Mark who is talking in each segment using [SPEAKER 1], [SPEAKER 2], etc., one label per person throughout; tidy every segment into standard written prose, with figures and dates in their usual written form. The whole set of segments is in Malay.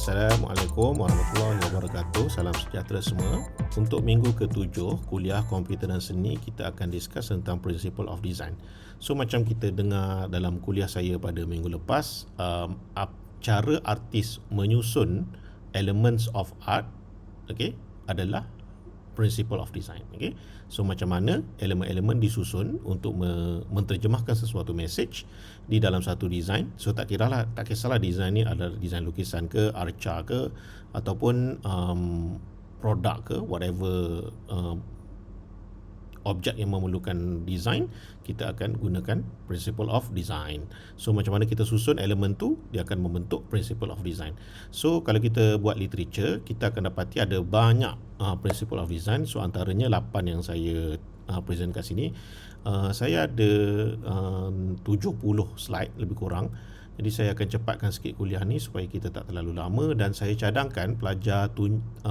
[SPEAKER 1] Assalamualaikum warahmatullahi wabarakatuh. Salam sejahtera semua. Untuk minggu ke-7 kuliah komputer dan seni, kita akan discuss tentang principle of design. So macam kita dengar dalam kuliah saya pada minggu lepas, cara artis menyusun elements of art, adalah principle of design. So macam mana elemen-elemen disusun untuk menterjemahkan sesuatu message di dalam satu design. So tak kisahlah design ni adalah design lukisan ke, arca ke, ataupun produk ke, whatever objek yang memerlukan design, kita akan gunakan principle of design. So macam mana kita susun elemen tu, dia akan membentuk principle of design. So kalau kita buat literature, kita akan dapati ada banyak principle of design. So antaranya 8 yang saya present kat sini. Saya ada 70 slide lebih kurang. Jadi saya akan cepatkan sikit kuliah ni supaya kita tak terlalu lama, dan saya cadangkan pelajar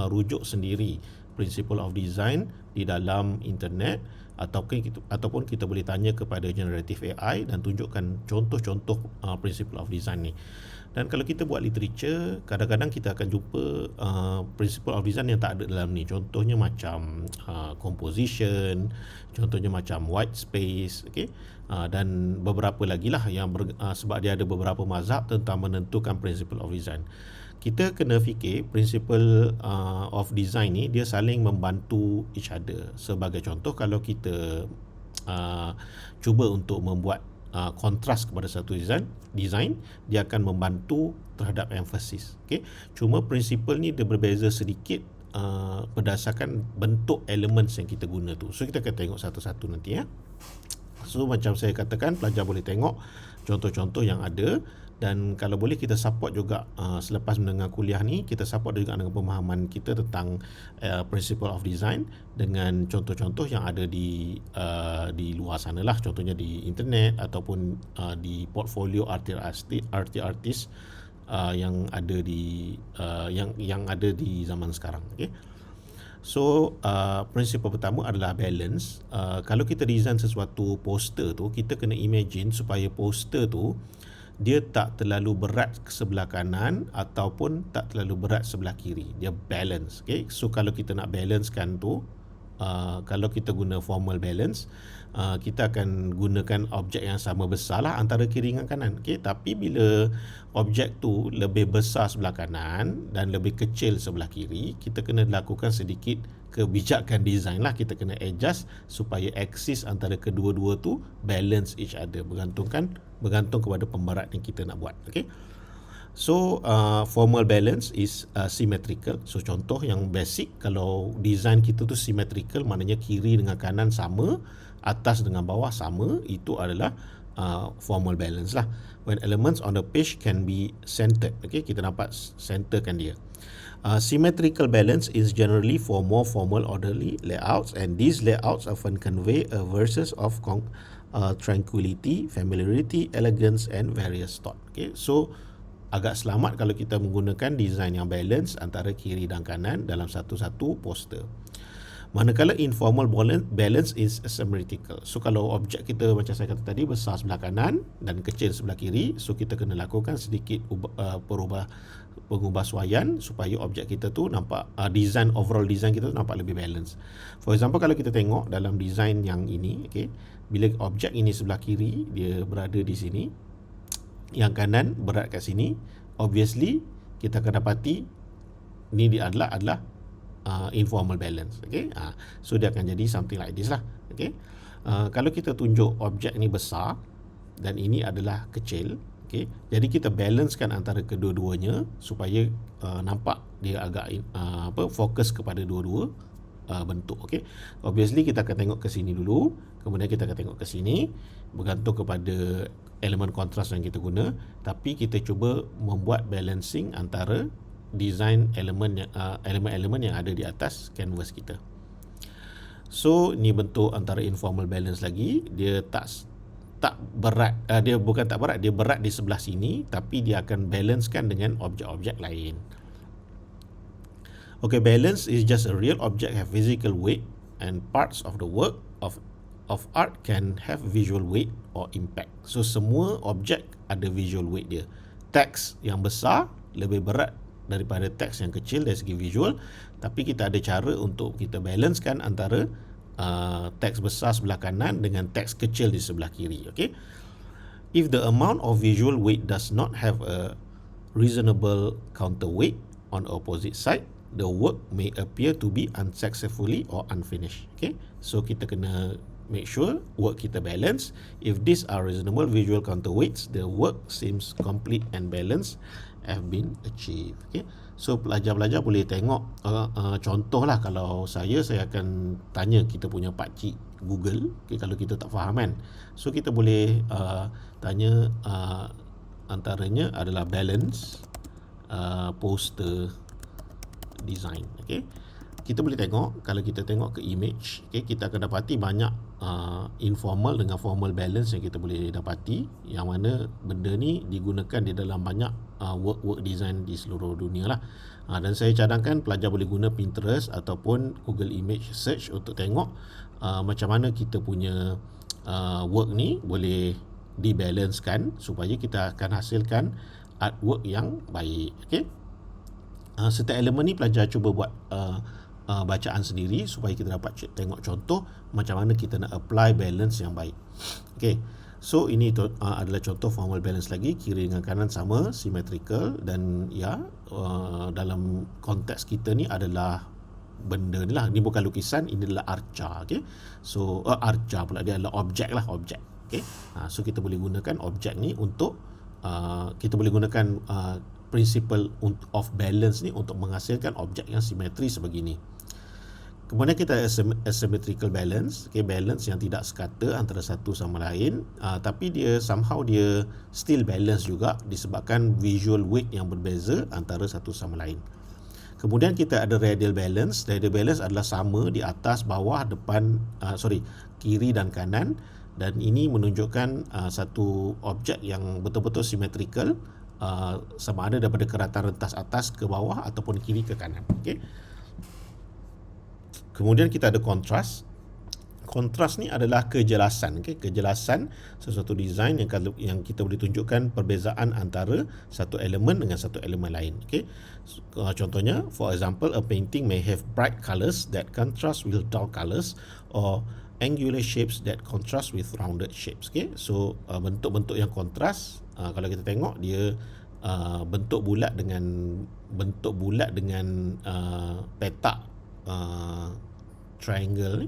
[SPEAKER 1] rujuk sendiri principle of design di dalam internet, ataupun kita boleh tanya kepada generative AI dan tunjukkan contoh-contoh principle of design ni. Dan kalau kita buat literature, kadang-kadang kita akan jumpa principle of design yang tak ada dalam ni. Contohnya macam composition, contohnya macam white space, dan beberapa lagi lah yang sebab dia ada beberapa mazhab tentang menentukan principle of design. Kita kena fikir principle of design ni dia saling membantu each other. Sebagai contoh, kalau kita cuba untuk membuat kontras kepada satu design, dia akan membantu terhadap emphasis. Cuma principle ni dia berbeza sedikit berdasarkan bentuk elements yang kita guna tu. So kita akan tengok satu-satu nanti ya. So macam saya katakan, pelajar boleh tengok contoh-contoh yang ada. Dan kalau boleh kita support juga selepas mendengar kuliah ni, kita support juga dengan pemahaman kita tentang principle of design dengan contoh-contoh yang ada di luar sana lah, contohnya di internet ataupun di portfolio artis yang ada di yang ada di zaman sekarang. So prinsipal pertama adalah balance. Kalau kita design sesuatu poster tu, kita kena imagine supaya poster tu dia tak terlalu berat ke sebelah kanan ataupun tak terlalu berat sebelah kiri. Dia balance. So kalau kita nak balancekan tu, kalau kita guna formal balance, kita akan gunakan objek yang sama besar lah antara kiri dengan kanan. Tapi bila objek tu lebih besar sebelah kanan dan lebih kecil sebelah kiri, kita kena lakukan sedikit kebijakan design lah. Kita kena adjust supaya aksis antara kedua-dua tu balance each other, bergantung kepada pemberat yang kita nak buat. So formal balance is symmetrical. So contoh yang basic, kalau design kita tu symmetrical, maknanya kiri dengan kanan sama, atas dengan bawah sama, itu adalah formal balance lah. When elements on the page can be centered, kita dapat centerkan dia. Symmetrical balance is generally for more formal orderly layouts, and these layouts often convey a versus of tranquility, familiarity, elegance and various thought. So agak selamat kalau kita menggunakan design yang balance antara kiri dan kanan dalam satu-satu poster. Manakala informal balance is symmetrical. So kalau objek kita macam saya kata tadi besar sebelah kanan dan kecil sebelah kiri, so kita kena lakukan sedikit pengubahsuaian supaya objek kita tu nampak overall design kita tu nampak lebih balance. For example, kalau kita tengok dalam design yang ini, bila objek ini sebelah kiri dia berada di sini, yang kanan berat kat sini, obviously kita akan dapati ni dia adalah informal balance. So dia akan jadi something like this lah. Kalau kita tunjuk objek ni besar dan ini adalah kecil, jadi kita balancekan antara kedua-duanya supaya nampak dia agak fokus kepada dua-dua bentuk. Obviously kita akan tengok ke sini dulu, kemudian kita akan tengok ke sini, bergantung kepada elemen kontras yang kita guna, tapi kita cuba membuat balancing antara design elemen-elemen yang ada di atas canvas kita. So ni bentuk antara informal balance lagi. Dia tak berat, dia bukan tak berat, dia berat di sebelah sini, tapi dia akan balancekan dengan objek-objek lain. Balance is just a real object have physical weight, and parts of the work of art can have visual weight or impact. So semua objek ada visual weight dia. Teks yang besar lebih berat daripada teks yang kecil dari segi visual, tapi kita ada cara untuk kita balancekan antara teks besar sebelah kanan dengan teks kecil di sebelah kiri. Okay? If the amount of visual weight does not have a reasonable counterweight on opposite side, the work may appear to be unsuccessfully or unfinished. Okay, so kita kena make sure work kita balance. If these are reasonable visual counterweights, the work seems complete and balanced have been achieved. Okay, so pelajar-pelajar boleh tengok contoh lah. Kalau saya akan tanya kita punya pakcik Google. Okay, kalau kita tak faham kan, so kita boleh tanya antaranya adalah balance poster design. Okay, kita boleh tengok, kalau kita tengok ke image, okay, kita akan dapati banyak informal dengan formal balance yang kita boleh dapati, yang mana benda ni digunakan di dalam banyak work design di seluruh dunia lah. Dan saya cadangkan pelajar boleh guna Pinterest ataupun Google Image Search untuk tengok macam mana kita punya work ni boleh dibalancekan supaya kita akan hasilkan artwork yang baik. Okay, setiap elemen ni pelajar cuba buat bacaan sendiri supaya kita dapat tengok contoh macam mana kita nak apply balance yang baik. Okay, so ini adalah contoh formal balance lagi, kiri dengan kanan sama, symmetrical, dan dalam konteks kita ni adalah benda ni lah, ni bukan lukisan, ini adalah arca. Okay, so arca pula, dia adalah objek lah, objek. Okay, so kita boleh gunakan objek ni untuk kita boleh gunakan principle of balance ni untuk menghasilkan objek yang simetri sebegini. Kemudian kita asymmetrical balance. Okay, balance yang tidak sekata antara satu sama lain, tapi dia somehow dia still balance juga disebabkan visual weight yang berbeza antara satu sama lain. Kemudian kita ada radial balance. Radial balance adalah sama di atas, bawah, depan, kiri dan kanan, dan ini menunjukkan satu objek yang betul-betul symmetrical, sama ada daripada keratan rentas atas ke bawah ataupun kiri ke kanan. Okay. Kemudian kita ada kontras. Kontras ni adalah kejelasan. Okay. Kejelasan sesuatu desain yang kita boleh tunjukkan perbezaan antara satu elemen dengan satu elemen lain. Okay. Contohnya, for example, a painting may have bright colors that contrast with dull colors, or angular shapes that contrast with rounded shapes. Okay, so bentuk-bentuk yang kontras, kalau kita tengok dia bentuk bulat dengan petak triangle ni,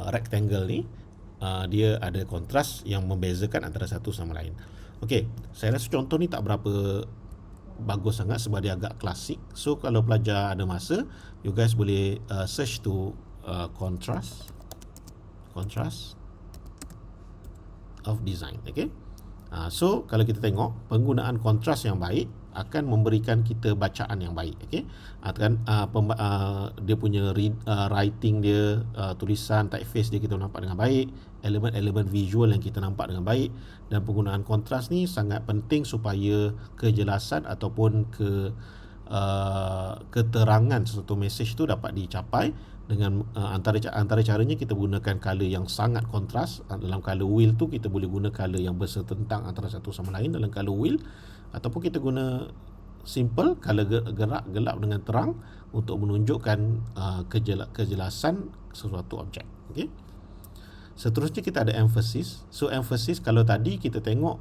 [SPEAKER 1] rectangle ni, dia ada kontras yang membezakan antara satu sama lain. Okay, saya rasa contoh ni tak berapa bagus sangat sebab dia agak klasik. So kalau pelajar ada masa, you guys boleh search to contrast of design. Okay, so kalau kita tengok penggunaan kontras yang baik akan memberikan kita bacaan yang baik. Okay, dia punya writing dia, tulisan, typeface dia kita nampak dengan baik, elemen-elemen visual yang kita nampak dengan baik, dan penggunaan kontras ni sangat penting supaya kejelasan ataupun keterangan sesuatu message tu dapat dicapai. Dengan antara caranya kita gunakan color yang sangat kontras. Dalam color wheel tu kita boleh guna color yang bersetentang antara satu sama lain dalam color wheel, ataupun kita guna simple color gerak gelap dengan terang untuk menunjukkan kejelasan sesuatu objek. Okay. Seterusnya kita ada emphasis. So emphasis, kalau tadi kita tengok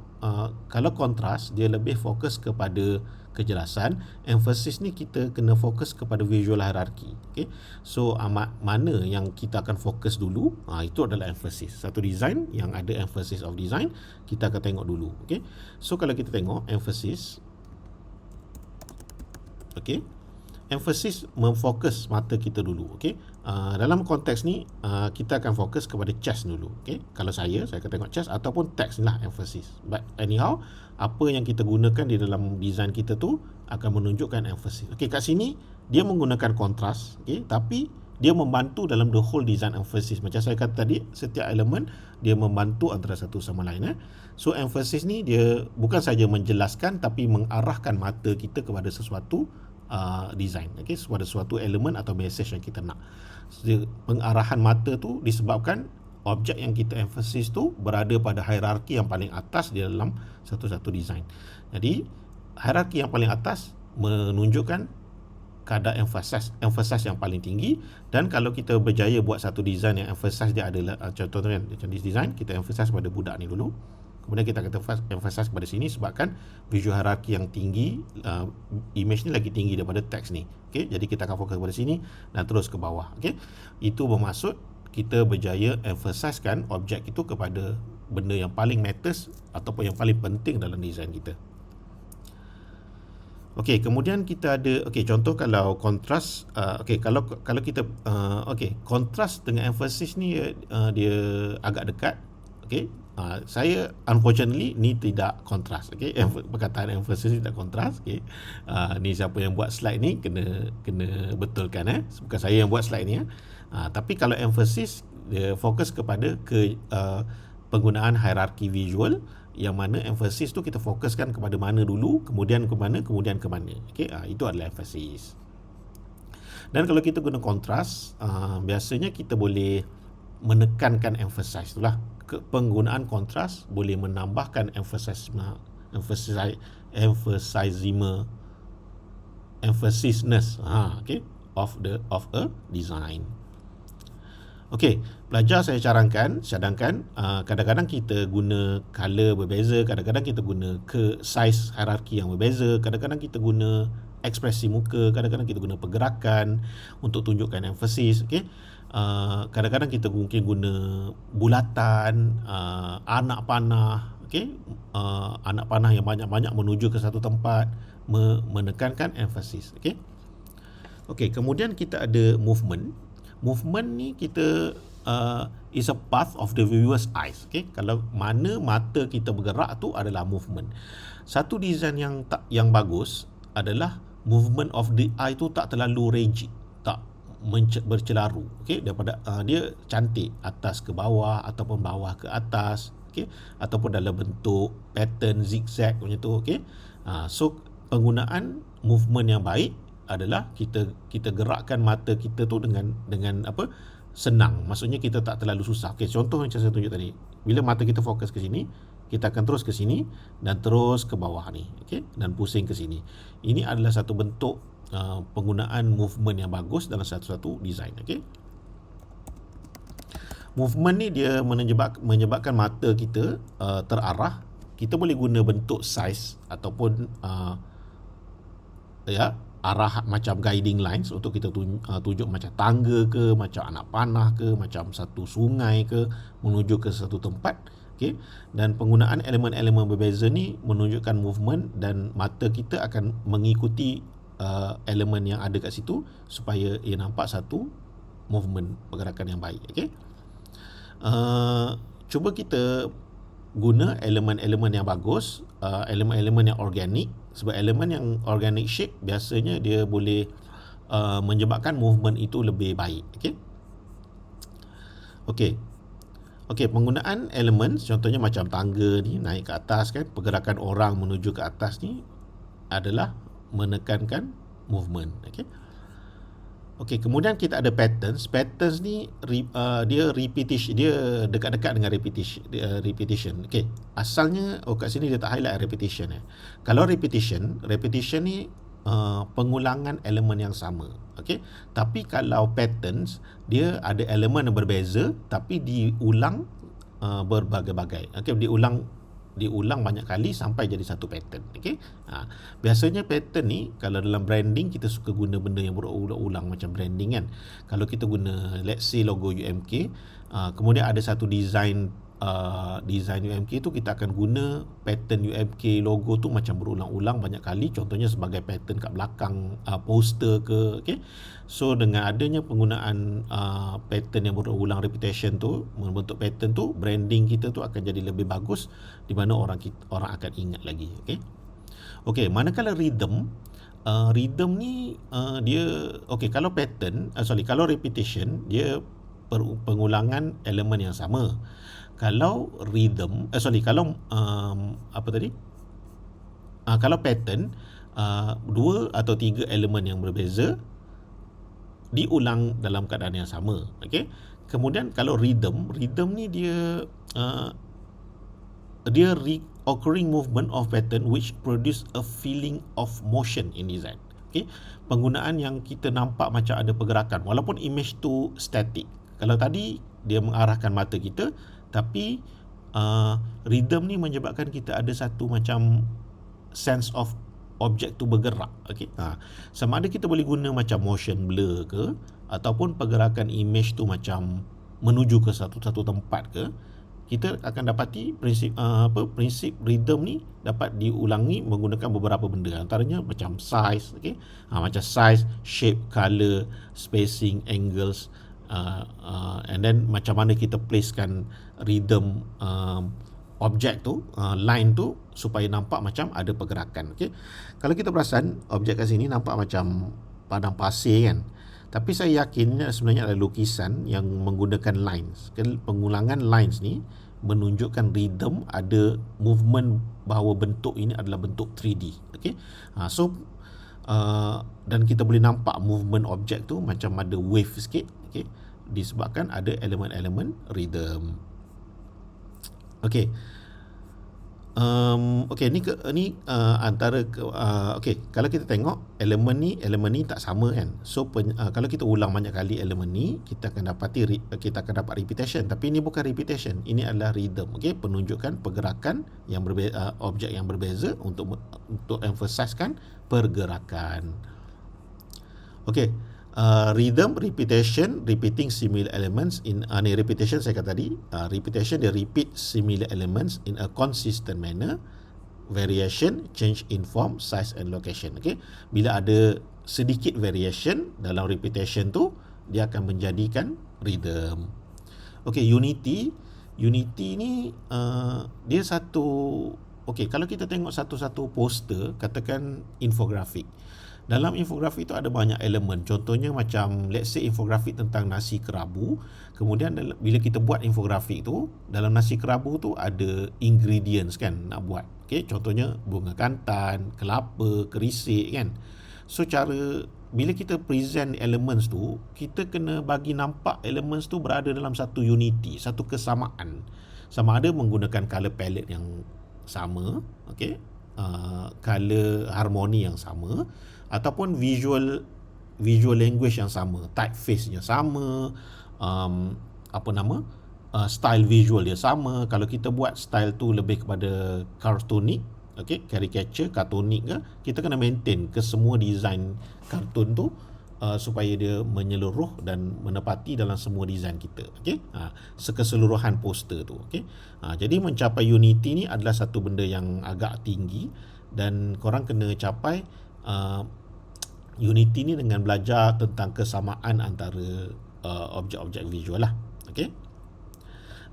[SPEAKER 1] kalau kontras dia lebih fokus kepada kejelasan, emphasis ni kita kena fokus kepada visual hierarchy. Okay, so mana yang kita akan fokus dulu, itu adalah emphasis. Satu design yang ada emphasis of design, kita akan tengok dulu. Okay, so kalau kita tengok emphasis, okay, emphasis memfokus mata kita dulu. Okay, dalam konteks ni kita akan fokus kepada chest dulu. Okay, kalau saya akan tengok chest ataupun text ni lah emphasis. But anyhow, apa yang kita gunakan di dalam design kita tu akan menunjukkan emphasis. Okay, kat sini dia menggunakan kontras, okay, tapi dia membantu dalam the whole design emphasis. Macam saya kata tadi, setiap elemen dia membantu antara satu sama lain. So emphasis ni dia bukan saja menjelaskan tapi mengarahkan mata kita kepada sesuatu design, okay, kepada suatu elemen atau message yang kita nak. Pengarahan mata tu disebabkan objek yang kita emphasis tu berada pada hierarki yang paling atas di dalam satu-satu design. Jadi hierarki yang paling atas menunjukkan kadar emphasize yang paling tinggi. Dan kalau kita berjaya buat satu design yang emphasize dia adalah contohnya macam this design, kita emphasize pada budak ni dulu, kemudian kita akan emphasize pada sini sebabkan visual hierarchy yang tinggi, image ni lagi tinggi daripada teks ni. Okay, jadi kita akan fokus pada sini dan terus ke bawah. Okay, itu bermaksud kita berjaya emphasizekan objek itu kepada benda yang paling matters ataupun yang paling penting dalam design kita. Okey, kemudian kita ada contoh kalau kontras, kalau kita kontras dengan emphasis ni dia agak dekat. Okey, saya unfortunately ni tidak kontras. Okey, perkataan emphasis ni tidak kontras. Okey, ni siapa yang buat slide ni kena betulkan bukan saya yang buat slide ni tapi kalau emphasis dia fokus kepada penggunaan hierarki visual, yang mana emphasis tu kita fokuskan kepada mana dulu, kemudian ke mana, kemudian ke mana. Okey, itu adalah emphasis. Dan kalau kita guna kontras, biasanya kita boleh menekankan emphasize itulah. Penggunaan kontras boleh menambahkan emphasis-ness of a design. Okey, pelajar saya cadangkan kadang-kadang kita guna color berbeza, kadang-kadang kita guna size hierarki yang berbeza, kadang-kadang kita guna ekspresi muka, kadang-kadang kita guna pergerakan untuk tunjukkan emphasis. Okey, kadang-kadang kita mungkin guna bulatan, anak panah, anak panah yang banyak-banyak menuju ke satu tempat, menekankan emphasis. Okey, kemudian kita ada movement. Movement ni kita is a path of the viewer's eyes. Kalau mana mata kita bergerak tu adalah movement. Satu design yang bagus adalah movement of the eye tu tak terlalu rigid, tak bercelaru. Daripada dia cantik atas ke bawah ataupun bawah ke atas, ataupun dalam bentuk pattern zigzag macam tu. So penggunaan movement yang baik adalah kita gerakkan mata kita tu dengan senang. Maksudnya kita tak terlalu susah. Contoh macam saya tunjuk tadi. Bila mata kita fokus ke sini, kita akan terus ke sini dan terus ke bawah ni. Dan pusing ke sini. Ini adalah satu bentuk penggunaan movement yang bagus dalam satu design. Movement ni dia menyebabkan mata kita terarah. Kita boleh guna bentuk size ataupun arah macam guiding lines untuk kita tunjuk macam tangga ke, macam anak panah ke, macam satu sungai ke, menuju ke satu tempat. Dan penggunaan elemen-elemen berbeza ni menunjukkan movement dan mata kita akan mengikuti elemen yang ada kat situ supaya ia nampak satu movement, pergerakan yang baik. Cuba kita guna elemen-elemen yang bagus, elemen-elemen yang organik. Sebab elemen yang organic shape biasanya dia boleh menyebabkan movement itu lebih baik. Penggunaan elemen contohnya macam tangga ni naik ke atas pergerakan orang menuju ke atas ni adalah menekankan movement. Kemudian kita ada patterns. Patterns ni dia repetition, dia dekat-dekat dengan repetition. Asalnya kat sini dia tak highlight repetition. Kalau repetition ni pengulangan elemen yang sama. Tapi kalau patterns, dia ada elemen yang berbeza tapi diulang berbagai-bagai. Diulang banyak kali sampai jadi satu pattern. Biasanya pattern ni kalau dalam branding kita suka guna benda yang berulang-ulang macam branding kan. Kalau kita guna let's say logo UMK, kemudian ada satu design UMK tu, kita akan guna pattern UMK logo tu macam berulang-ulang banyak kali, contohnya sebagai pattern kat belakang poster ke. So dengan adanya penggunaan pattern yang berulang, repetition tu membentuk pattern tu, branding kita tu akan jadi lebih bagus di mana orang akan ingat lagi. Manakala rhythm ni dia kalau pattern kalau repetition dia pengulangan elemen yang sama. Kalau rhythm kalau pattern dua atau tiga elemen yang berbeza diulang dalam keadaan yang sama. Kemudian kalau rhythm ni dia dia recurring movement of pattern which produce a feeling of motion in design. Okay, penggunaan yang kita nampak macam ada pergerakan walaupun image tu static. Kalau tadi dia mengarahkan mata kita, tapi rhythm ni menyebabkan kita ada satu macam sense of objek tu bergerak. Okay? Sama ada kita boleh guna macam motion blur ke, ataupun pergerakan image tu macam menuju ke satu tempat ke, kita akan dapati prinsip rhythm ni dapat diulangi menggunakan beberapa benda, antaranya macam size, okay? Macam size, shape, color, spacing, angles, and then macam mana kita placekan rhythm objek tu, line tu supaya nampak macam ada pergerakan. Okay? Kalau kita perasan objek kat sini nampak macam padang pasir kan, tapi saya yakin sebenarnya adalah lukisan yang menggunakan lines. Pengulangan lines ni menunjukkan rhythm, ada movement bahawa bentuk ini adalah bentuk 3D. Okay? Dan kita boleh nampak movement objek tu macam ada wave sikit, okay? Disebabkan ada elemen-elemen rhythm. Okey. Okey, ni antara okey, kalau kita tengok elemen ni tak sama kan. So kalau kita ulang banyak kali elemen ni, kita akan dapat repetition, tapi ini bukan repetition, ini adalah rhythm. Okey, penunjukan pergerakan yang berbeza, objek yang berbeza untuk emphasizekan pergerakan. Okey. Rhythm, repetition, repeating similar elements in repetition saya kata tadi, repetition dia repeat similar elements in a consistent manner. Variation, change in form, size and location. Okay, bila ada sedikit variation dalam repetition tu, dia akan menjadikan rhythm. Okay, unity ni dia satu. Okay, kalau kita tengok satu-satu poster, katakan infografik. Dalam infografik itu ada banyak elemen. Contohnya macam let's say infografik tentang nasi kerabu. Kemudian bila kita buat infografik tu, dalam nasi kerabu tu ada ingredients kan nak buat. Okay, contohnya bunga kantan, kelapa, kerisik kan. So bila kita present elements tu, kita kena bagi nampak elements tu berada dalam satu unity, satu kesamaan. Sama ada menggunakan color palette yang sama, okay, color harmoni yang sama, ataupun visual language yang sama, typeface-nya sama, style visual dia sama. Kalau kita buat style tu lebih kepada cartoonic, okay, caricature, cartoonic ke, kita kena maintain ke semua design kartun tu supaya dia menyeluruh dan menepati dalam semua design kita. Okay, keseluruhan poster tu. Okay, jadi mencapai unity ni adalah satu benda yang agak tinggi, dan korang kena capai unity ni dengan belajar tentang kesamaan antara objek-objek visual lah. Okay,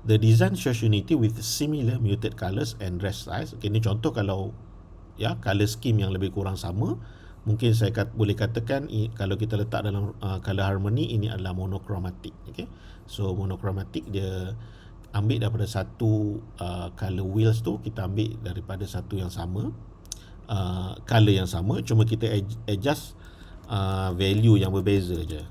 [SPEAKER 1] the design shows unity with similar muted colors and rest size. Okay, ni contoh kalau color scheme yang lebih kurang sama. Mungkin saya boleh katakan kalau kita letak dalam color harmony, ini adalah monochromatic. Okay, so monochromatic dia ambil daripada satu color wheels tu, kita ambil daripada satu yang sama, color yang sama, cuma kita adjust value yang berbeza je.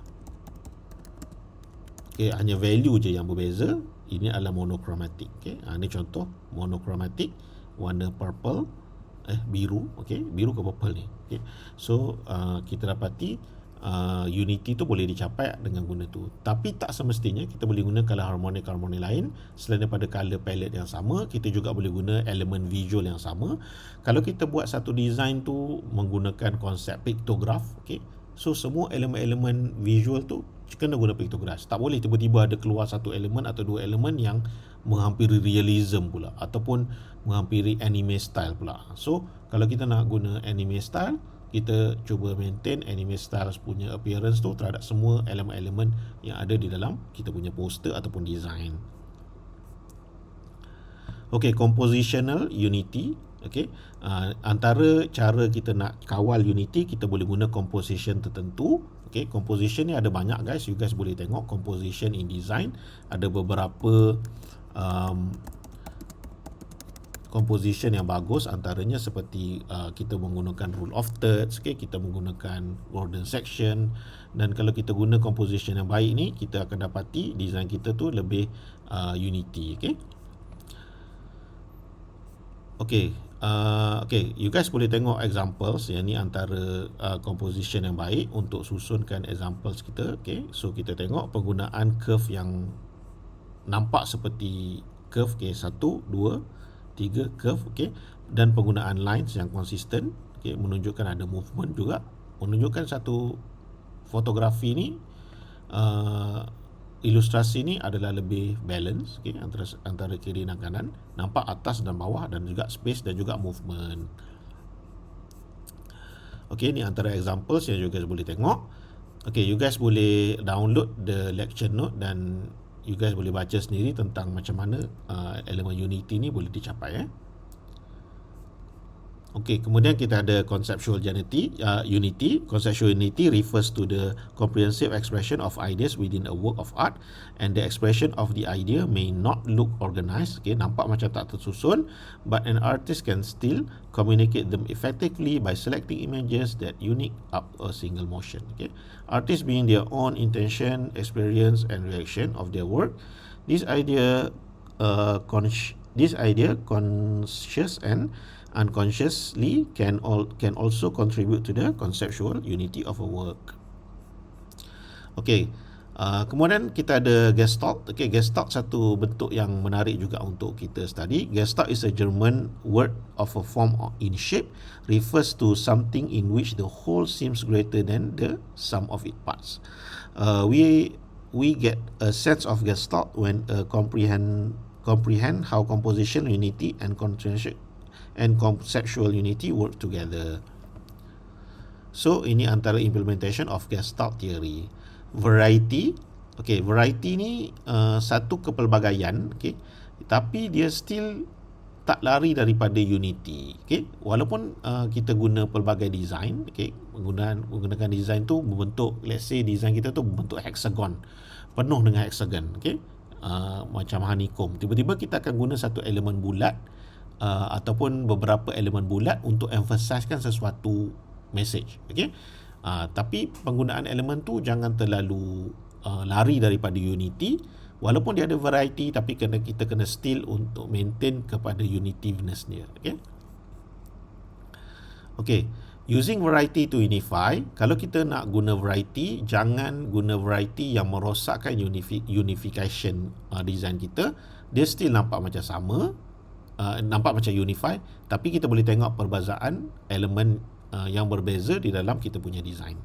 [SPEAKER 1] Okay, hanya value je yang berbeza. Ini adalah monochromatic. Okay, ini contoh monochromatic, warna purple, biru. Okay, biru ke purple ni. Okay, so kita dapati unity tu boleh dicapai dengan guna tu. Tapi tak semestinya kita boleh guna color harmonic lain. Selain daripada color palette yang sama, kita juga boleh guna elemen visual yang sama. Kalau kita buat satu design tu menggunakan konsep pictograph, okay, so semua elemen-elemen visual tu kena guna pictograph. Tak boleh tiba-tiba ada keluar satu elemen atau dua elemen yang menghampiri realism pula, ataupun menghampiri anime style pula. So kalau kita nak guna anime style, kita cuba maintain anime style punya appearance tu terhadap semua elemen-elemen yang ada di dalam kita punya poster ataupun design. Okay, compositional unity. Okay, antara cara kita nak kawal unity, kita boleh guna composition tertentu. Okay, composition ni ada banyak guys. You guys boleh tengok composition in design. Ada beberapa composition yang bagus, antaranya seperti kita menggunakan rule of thirds, okay, kita menggunakan Gordon section, dan kalau kita guna composition yang baik ni, kita akan dapati design kita tu lebih unity. Okay, Okay, you guys boleh tengok examples. Yang ni antara composition yang baik untuk susunkan examples kita. Okay, so kita tengok penggunaan curve yang nampak seperti curve. Okay, 1, 2, 3 curve. Okay, dan penggunaan lines yang konsisten. Okay, menunjukkan ada movement juga. Menunjukkan satu fotografi ni, ilustrasi ni adalah lebih balance, okay, antara kiri dan kanan, nampak atas dan bawah, dan juga space dan juga movement. Okay, ni antara examples yang you guys boleh tengok. Okay, you guys boleh download the lecture note dan you guys boleh baca sendiri tentang macam mana elemen unity ni boleh dicapai. Okey, kemudian kita ada conceptual unity. Conceptual unity refers to the comprehensive expression of ideas within a work of art, and the expression of the idea may not look organized. Okay, nampak macam tak tersusun, but an artist can still communicate them effectively by selecting images that unique up a single motion. Okay, artists being their own intention, experience, and reaction of their work. This idea, conscious and unconsciously can also contribute to the conceptual unity of a work. Okay, kemudian kita ada Gestalt. Okay, Gestalt satu bentuk yang menarik juga untuk kita study. Gestalt is a German word of a form in shape, refers to something in which the whole seems greater than the sum of its parts. We get a sense of Gestalt when comprehend how composition unity and conceptual unity work together. So ini antara implementation of Gestalt theory. Variety, okay, variety ni satu kepelbagaian, okay, tapi dia still tak lari daripada unity. Okay, walaupun kita guna pelbagai design, okay, menggunakan design tu berbentuk, let's say design kita tu berbentuk hexagon, penuh dengan hexagon, okay, macam honeycomb. Tiba-tiba kita akan guna satu elemen bulat, ataupun beberapa elemen bulat untuk emphasizekan sesuatu message. Okay? Tapi penggunaan elemen tu jangan terlalu lari daripada unity. Walaupun dia ada variety, tapi kita kena still untuk maintain kepada unitiveness dia. Okay? Okay, using variety to unify. Kalau kita nak guna variety, jangan guna variety yang merosakkan unification design kita. Dia still nampak macam sama, nampak macam unify, tapi kita boleh tengok perbezaan elemen yang berbeza di dalam kita punya design.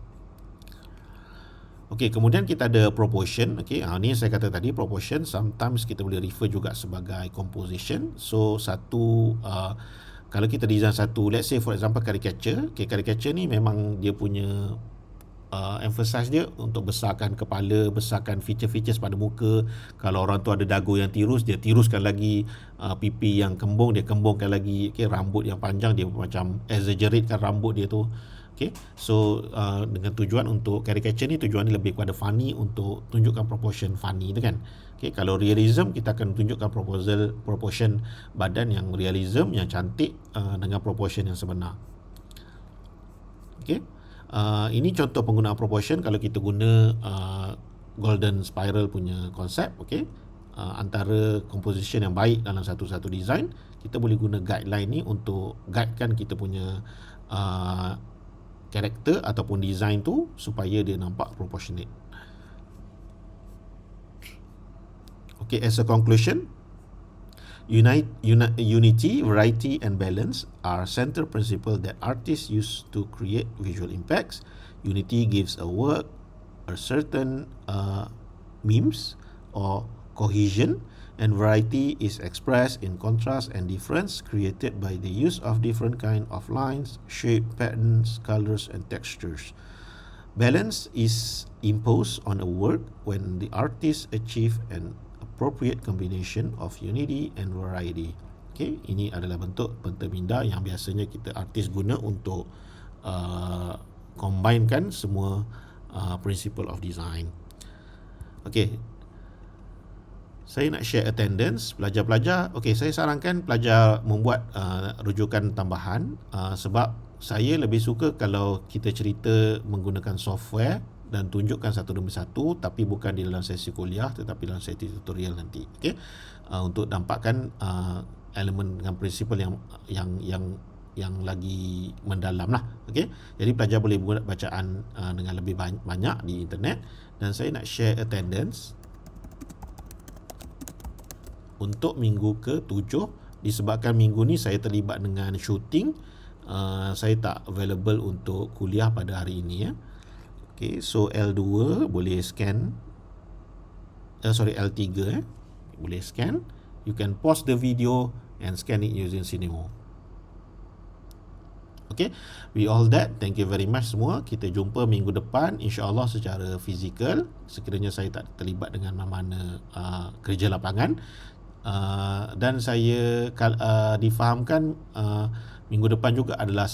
[SPEAKER 1] Okey, kemudian kita ada proportion. Okey, ni saya kata tadi proportion sometimes kita boleh refer juga sebagai composition. So satu kalau kita design satu, let's say for example caricature. Okay, caricature ni memang dia punya emphasize dia untuk besarkan kepala, besarkan feature-features pada muka. Kalau orang tu ada dagu yang tirus, dia tiruskan lagi. Pipi yang kembung, dia kembungkan lagi. Okay, rambut yang panjang, dia macam exaggeratekan rambut dia tu. Okay, so dengan tujuan untuk caricature ni, tujuan ni lebih kepada funny, untuk tunjukkan proportion funny tu kan. Okay, kalau realism, kita akan tunjukkan proportion badan yang realism, yang cantik, dengan proportion yang sebenar. Okay, ini contoh penggunaan proportion kalau kita guna golden spiral punya konsep. Okay, antara composition yang baik dalam satu-satu design, kita boleh guna guideline ni untuk guidekan kita punya karakter ataupun design tu supaya dia nampak proportionate. Okay, as a conclusion, unity, variety and balance are central principles that artists use to create visual impacts. Unity gives a work a certain memes or cohesion, and variety is expressed in contrast and difference created by the use of different kind of lines, shape, patterns, colors and textures. Balance is imposed on a work when the artist achieve an appropriate combination of unity and variety. Okay, ini adalah bentuk penterminda yang biasanya kita artis guna untuk combinekan semua principle of design. Okay, saya nak share attendance pelajar-pelajar. Okay, saya sarankan pelajar membuat rujukan tambahan sebab saya lebih suka kalau kita cerita menggunakan software dan tunjukkan satu demi satu, tapi bukan di dalam sesi kuliah tetapi dalam sesi tutorial nanti. Okay, untuk dampakkan elemen dengan prinsipal yang lagi mendalam lah. Okey, jadi pelajar boleh buat bacaan dengan lebih banyak di internet. Dan saya nak share attendance untuk minggu ke-7 disebabkan minggu ni saya terlibat dengan shooting. Saya tak available untuk kuliah pada hari ini ya. Okey, so L2 boleh scan, L3 boleh scan. You can pause the video and scan it using Cinemo. Okay, we all that. Thank you very much semua. Kita jumpa minggu depan insya-Allah secara fizikal, sekiranya saya tak terlibat dengan mana-mana kerja lapangan. Dan saya difahamkan minggu depan juga adalah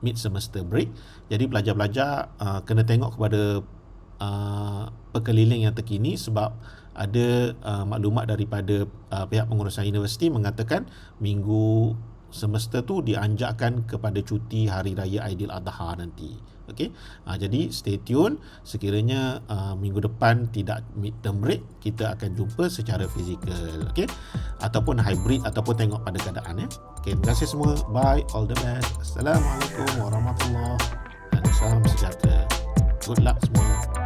[SPEAKER 1] mid semester break. Jadi pelajar-pelajar kena tengok kepada perkeliling yang terkini, sebab ada maklumat daripada pihak pengurusan universiti mengatakan minggu semester tu dianjakkan kepada cuti Hari Raya Aidiladha nanti. Okey, jadi stay tune. Sekiranya minggu depan tidak midterm break, kita akan jumpa secara fizikal, okey, ataupun hybrid, ataupun tengok pada keadaan ya. Okey, terima kasih semua. Bye, all the best. Assalamualaikum warahmatullahi wabarakatuh. Dan salam sejahtera. Good luck semua.